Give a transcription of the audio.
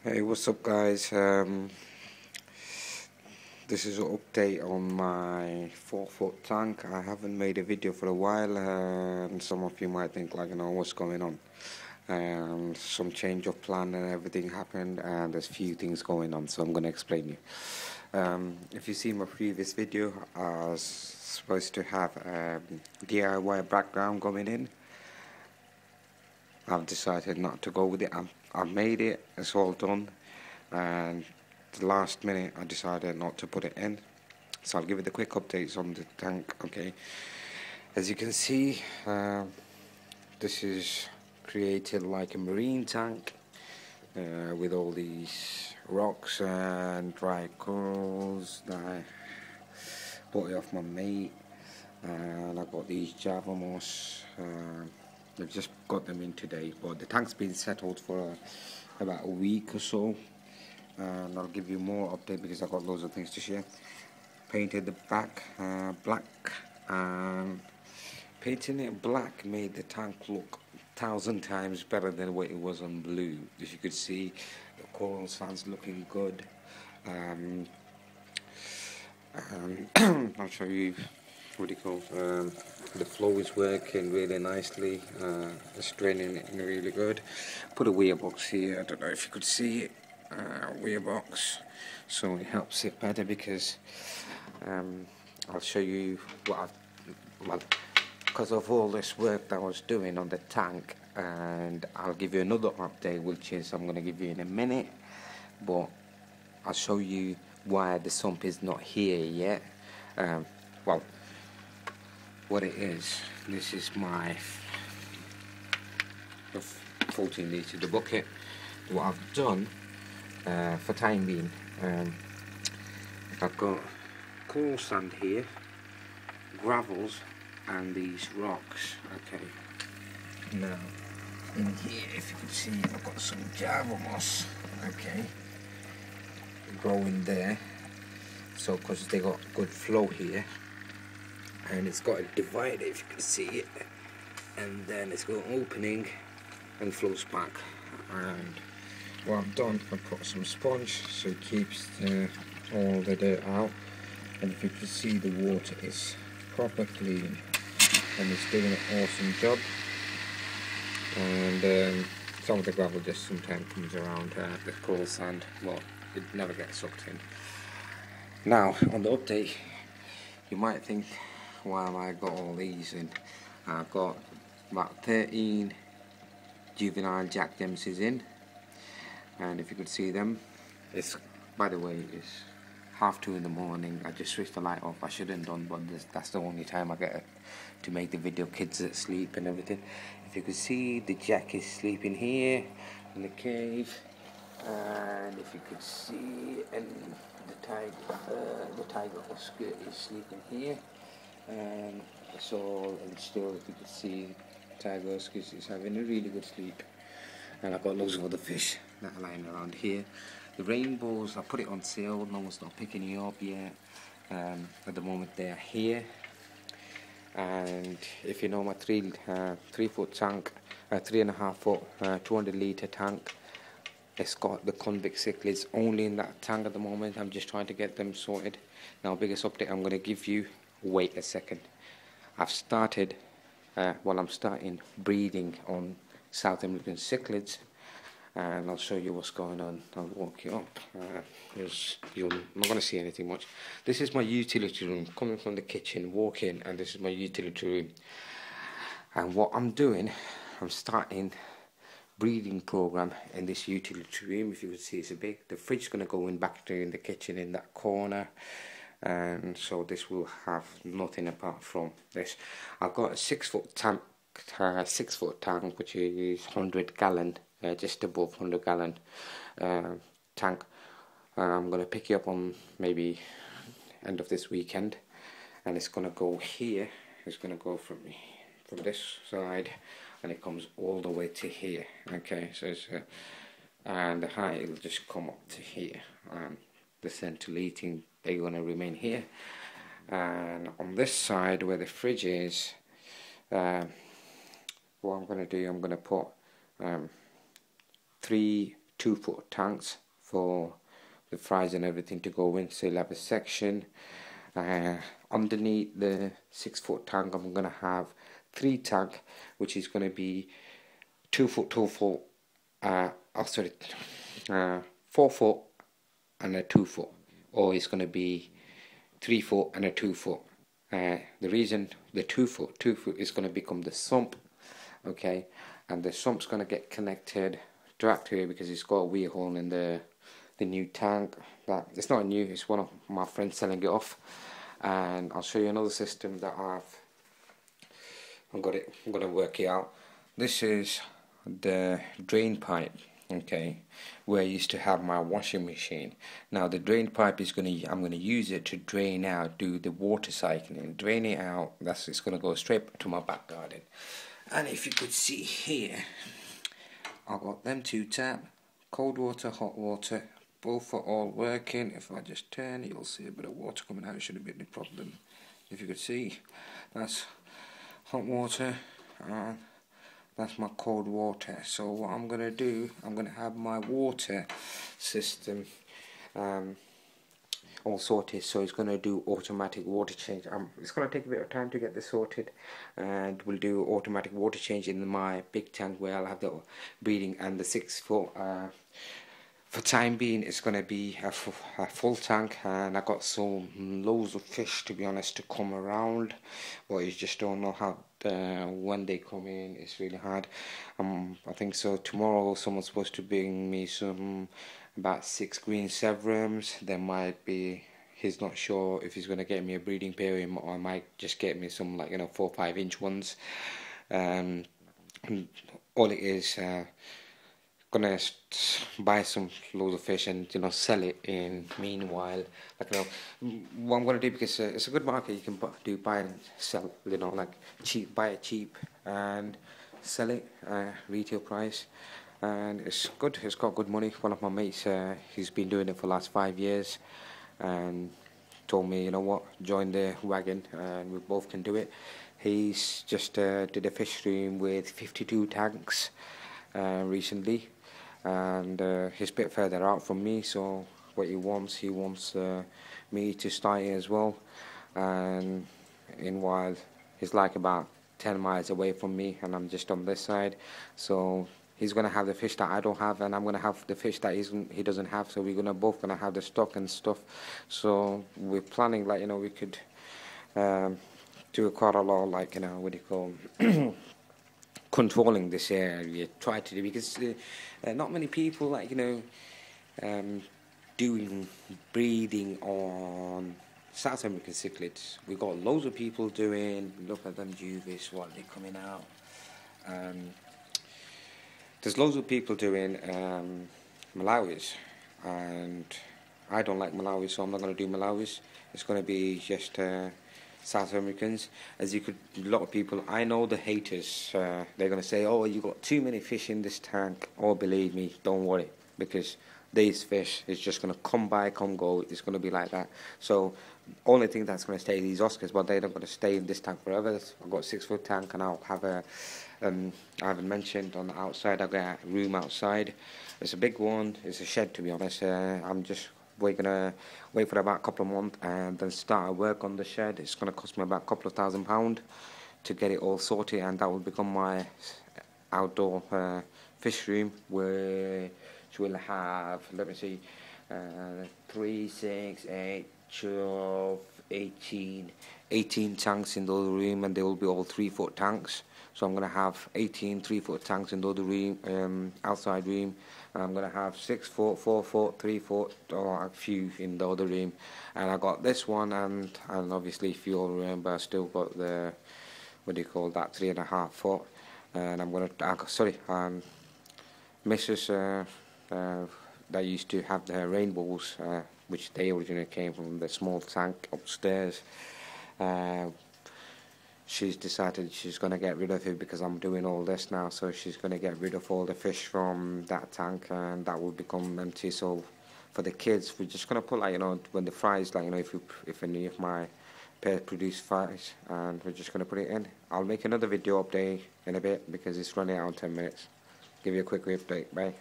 Hey, what's up, guys? This is an update on my 4-foot tank. I haven't made a video for a while, and some of you might think, like, what's going on. Some change of plan and everything happened, and there's few things going on, so I'm going to explain you. If you see my previous video, I was supposed to have DIY background going in. I've decided not to go with it. I've made it, it's all done, and the last minute I decided not to put it in. So I'll give you the quick updates on the tank. Okay, as you can see, this is created like a marine tank with all these rocks and dry corals that I bought it off my mate, and I got these Java moss. I've just got them in today, but the tank's been settled for about a week or so, and I'll give you more update because I've got loads of things to share. Painted the back black, and painting it black made the tank look 1,000 times better than what it was on blue. As you could see, the coral sands looking good. I'll show you what do you call the flow is working really nicely. It's draining it really good. Put a weir box here. I don't know if you could see it. Weir box, so it helps it better because I'll show you what because of all this work that I was doing on the tank, and I'll give you another update which is I'm going to give you in a minute, but I'll show you why the sump is not here yet. Well, what it is, this is my 14 litre the bucket. What I've done for time being, I've got coral sand here, gravels, and these rocks. Okay, now in here, if you can see, I've got some Java moss. Okay, growing there, so because they got good flow here, and it's got a divider, if you can see it, and then it's got an opening and flows back. And what I've done, I've put some sponge so it keeps all the dirt out, and if you can see, the water is proper clean and it's doing an awesome job. And some of the gravel just sometimes comes around the coral sand, but it never gets sucked in. Now on the update, you might think, why have I got all these in? I've got about 13 juvenile jack dempseys in, and if you could see them, it's, by the way, it's 2:30 in the morning. I just switched the light off. I shouldn't have done, but that's the only time I get to make the video. Kids at sleep and everything. If you could see, the jack is sleeping here in the cave, and if you could see, and the tiger oscar is sleeping here, and it's all and still, if you could see, tiger oscar is having a really good sleep. And I've got loads of other fish that are lying around here. The rainbows, I put it on sale, no one's not picking it up yet. At the moment they are here. And if you know my 3-foot tank, 3.5 foot, 200 litre tank, it's got the convict cichlids only in that tank at the moment. I'm just trying to get them sorted. Now, biggest update I'm going to give you, wait a second. I've started, I'm starting breeding on South American cichlids, and I'll show you what's going on. I'll walk you up. You're not going to see anything much. This is my utility room, coming from the kitchen, walk in, and this is my utility room. And what I'm doing, I'm starting breeding program in this utility room. If you could see, it's a big. The fridge is going to go in back to in the kitchen in that corner, and so this will have nothing apart from this. I've got a 6-foot tank. 6-foot tank, which is 100 gallon, just above 100 gallon tank. I'm going to pick you up on maybe end of this weekend, and it's going to go here. It's going to go from this side, and it comes all the way to here. Okay, so it's and the height will just come up to here, and the central heating, they're going to remain here. And on this side where the fridge is, what I'm going to do, I'm going to put 3 2-foot tanks for the fries and everything to go in. So you'll have a section. Underneath the 6-foot tank, I'm gonna have 3 tank, which is gonna be 2-foot, 2-foot. 4-foot and a 2-foot, or it's gonna be 3-foot and a 2-foot. The reason the 2-foot is gonna become the sump, okay, and the sump's gonna get connected direct to it because it's got a wheel hole in the new tank. That it's not new, it's one of my friends selling it off. And I'll show you another system that I'm gonna work it out. This is the drain pipe, okay, where I used to have my washing machine. Now the drain pipe is I'm gonna use it to drain out, do the water cycling, drain it out. It's gonna go straight to my back garden. And if you could see here, I've got them 2 tap, cold water, hot water, both are all working. If I just turn it, you'll see a bit of water coming out. It shouldn't be any problem. If you could see, that's hot water and that's my cold water. So what I'm gonna do, I'm gonna have my water system all sorted. So it's gonna do automatic water change. It's gonna take a bit of time to get this sorted, and we'll do automatic water change in my big tank where I'll have the breeding and the 6-foot. For time being, it's going to be a full tank, and I got loads of fish, to be honest, to come around, but you just don't know how when they come in. It's really hard. I think so tomorrow someone's supposed to bring me about 6 green severums. There might be, he's not sure if he's going to get me a breeding pair or I might just get me some 4 or 5 inch ones. All it is, gonna buy some loads of fish and sell it in meanwhile. What I'm gonna do, because it's a good market, you can buy and sell, cheap, buy it cheap and sell it retail price, and it's good. It's got good money. One of my mates, he's been doing it for the last 5 years and told me, you know what, join the wagon and we both can do it. He's just did a fish stream with 52 tanks recently, and he's a bit further out from me, so what he wants me to start it as well. And while he's about 10 miles away from me and I'm just on this side, so he's gonna have the fish that I don't have, and I'm gonna have the fish that he doesn't have, so we're both gonna have the stock and stuff. So we're planning, we could do quite a lot, what do you call controlling this area, try to do, because not many people doing breeding on South American cichlids. We've got loads of people doing, look at them juvies, what they're coming out. There's loads of people doing Malawis, and I don't like Malawis, so I'm not going to do Malawis. It's going to be just South Americans. A lot of people, I know the haters, they're going to say, oh, you got too many fish in this tank. Oh, believe me, don't worry, because these fish is just going to come by, come go. It's going to be like that. So only thing that's going to stay these Oscars, but they're not going to stay in this tank forever. I've got a 6-foot tank, and I'll have a I haven't mentioned, on the outside I've got a room outside. It's a big one. It's a shed, to be honest. We're gonna wait for about a couple of months and then start work on the shed. It's gonna cost me about a couple of £1,000 to get it all sorted, and that will become my outdoor fish room, which will have, let me see, 3, 6, 8, 12, 18 tanks in the other room, and they will be all 3-foot tanks. So I'm going to have 18 3-foot tanks in the other room, outside room. And I'm going to have 6-foot, 4-foot, 3-foot, or a few in the other room. And I got this one, and obviously, if you all remember, I still got the, what do you call that, 3.5 foot. And I'm going to, Mrs. That used to have the rainbows, which they originally came from the small tank upstairs. She's decided she's going to get rid of it because I'm doing all this now, so she's going to get rid of all the fish from that tank, and that will become empty. So for the kids, we're just going to put, when the fries, if any of my pairs produce fries, and we're just going to put it in. I'll make another video update in a bit because it's running out in 10 minutes. Give you a quick update. Bye.